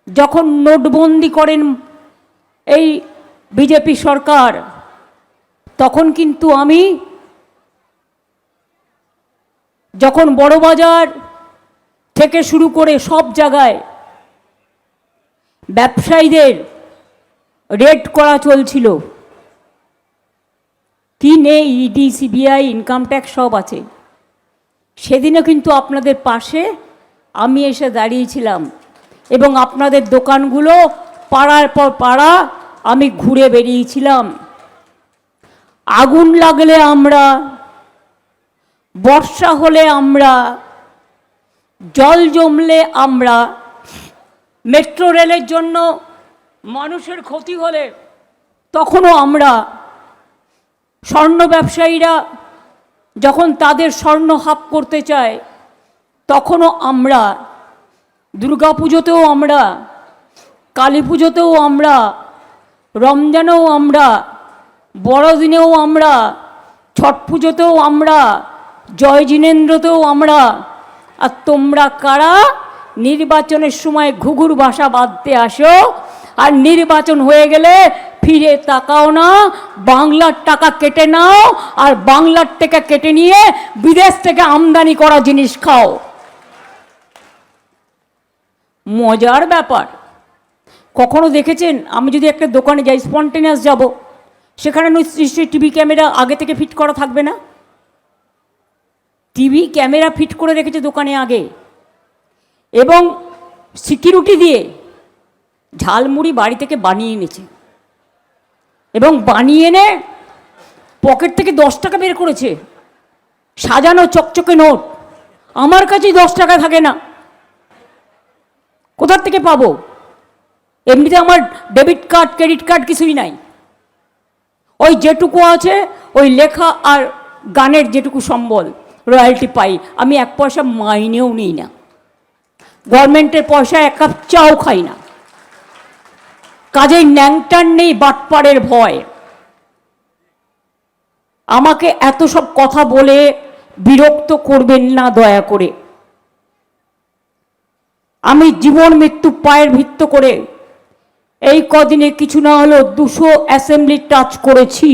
যখন নোটবন্দি করেন এই বিজেপি সরকার, তখন কিন্তু আমি যখন বড়বাজার থেকে শুরু করে সব জায়গায় ব্যবসায়ীদের রেড করা চলছিল, কি নেই, ইডি সিবিআই ইনকাম ট্যাক্স সব আছে, সেদিনও কিন্তু আপনাদের পাশে আমি এসে দাঁড়িয়েছিলাম এবং আপনাদের দোকানগুলো পাড়ার পর পাড়া আমি ঘুরে বেরিয়েছিলাম। আগুন লাগলে আমরা, বর্ষা হলে আমরা, জল জমলে আমরা, মেট্রো রেলের জন্য মানুষের ক্ষতি হলে তখনও আমরা, স্বর্ণ ব্যবসায়ীরা যখন তাদের স্বর্ণ হাফ করতে চায় তখনও আমরা, দুর্গা পুজোতেও আমরা, কালী পুজোতেও আমরা, রমজানেও আমরা, বড়দিনেও আমরা, ছট পুজোতেও আমরা, জয় জিনেন্দ্রতেও আমরা। আর তোমরা কারা নির্বাচনের সময় ঘুঘুর ভাষা বাঁধতে আসো আর নির্বাচন হয়ে গেলে ফিরে তাকাও না, বাংলার টাকা কেটে নাও আর বাংলার টাকা কেটে নিয়ে বিদেশ থেকে আমদানি করা জিনিস খাও। মজার ব্যাপার, কখনো দেখেছেন আমি যদি একটা দোকানে যাই, স্পন্টেনিয়াস যাব, সেখানে নিশ্চয়ই টিভি ক্যামেরা আগে থেকে ফিট করা থাকবে না? টিভি ক্যামেরা ফিট করে রেখেছে দোকানে আগে, এবং সিকিউরিটি দিয়ে ঝালমুড়ি বাড়ি থেকে বানিয়ে এনেছে এবং বানিয়ে এনে পকেট থেকে 10 টাকা বের করেছে, সাজানো চকচকে নোট। আমার কাছেই 10 টাকা থাকে না, কোথার থেকে পাবো? এমনিতে আমার ডেবিট কার্ড ক্রেডিট কার্ড কিছুই নাই, ওই যেটুকু আছে ওই লেখা আর গানের যেটুকু সম্বল রয়্যালটি পাই। আমি 1 পয়সা মাইনেও নিই না, গভর্নমেন্টের পয়সা 1 কাপ চাও খাই না, কাজেই ন্যাংটান নেই বাটপাড়ের ভয়। আমাকে এত সব কথা বলে বিরক্ত করবেন না দয়া করে। আমি জীবন মৃত্যু পায়ের ভিত্ত করে এই কদিনে কিছু না হলেও 200 অ্যাসেম্বলি টাচ করেছি,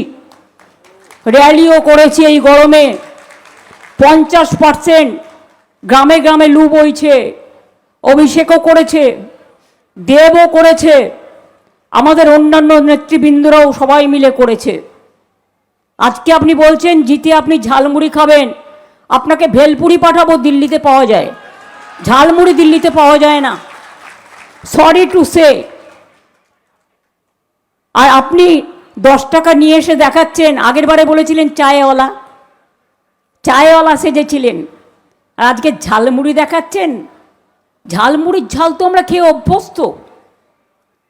র্যালিও করেছি। এই গরমে 50% গ্রামে গ্রামে লু বইছে, অভিষেকও করেছে, দেবও করেছে, আমাদের অন্যান্য নেতৃবৃন্দরাও সবাই মিলে করেছে। আজকে আপনি বলছেন জিতে আপনি ঝালমুড়ি খাবেন, আপনাকে ভেলপুরি পাঠাবো, দিল্লিতে পাওয়া যায়, ঝালমুড়ি দিল্লিতে পাওয়া যায় না, সরি টু সে। আর আপনি 10 টাকা নিয়ে এসে দেখাচ্ছেন, আগের বারে বলেছিলেন চায়ওয়ালা, চায়ওয়ালা সেজেছিলেন, আর আজকে ঝালমুড়ি দেখাচ্ছেন। ঝালমুড়ির ঝাল তো আমরা খেয়ে অভ্যস্ত।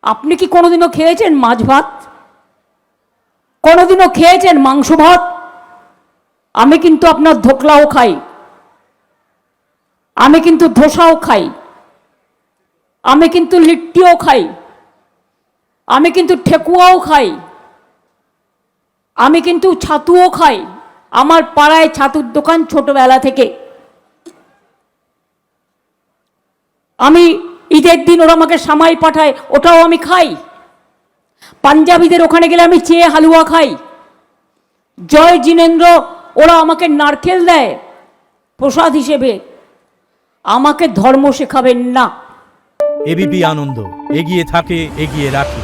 আপনি কি কোনোদিনও খেয়েছেন মাছ ভাত? কোনোদিনও খেয়েছেন মাংস ভাত? আমি কিন্তু আপনার ধোকলাও খাই, আমি কিন্তু ধোসাও খাই, আমি কিন্তু লিট্টিও খাই, আমি কিন্তু ঠেকুয়াও খাই, আমি কিন্তু ছাতুও খাই। আমার পাড়ায় ছাতুর দোকান ছোটবেলা থেকে। আমি ঈদের দিন ওরা আমাকে সামাই পাঠায়, ওটাও আমি খাই। পাঞ্জাবিদের ওখানে গেলে আমি চেয়ে হালুয়া খাই। জয় জিনেন্দ্র ওরা আমাকে নারকেল দেয় প্রসাদ হিসেবে। আমাকে ধর্ম শেখাবেন না। এবিপি আনন্দ, এগিয়ে থাকে, এগিয়ে রাখে।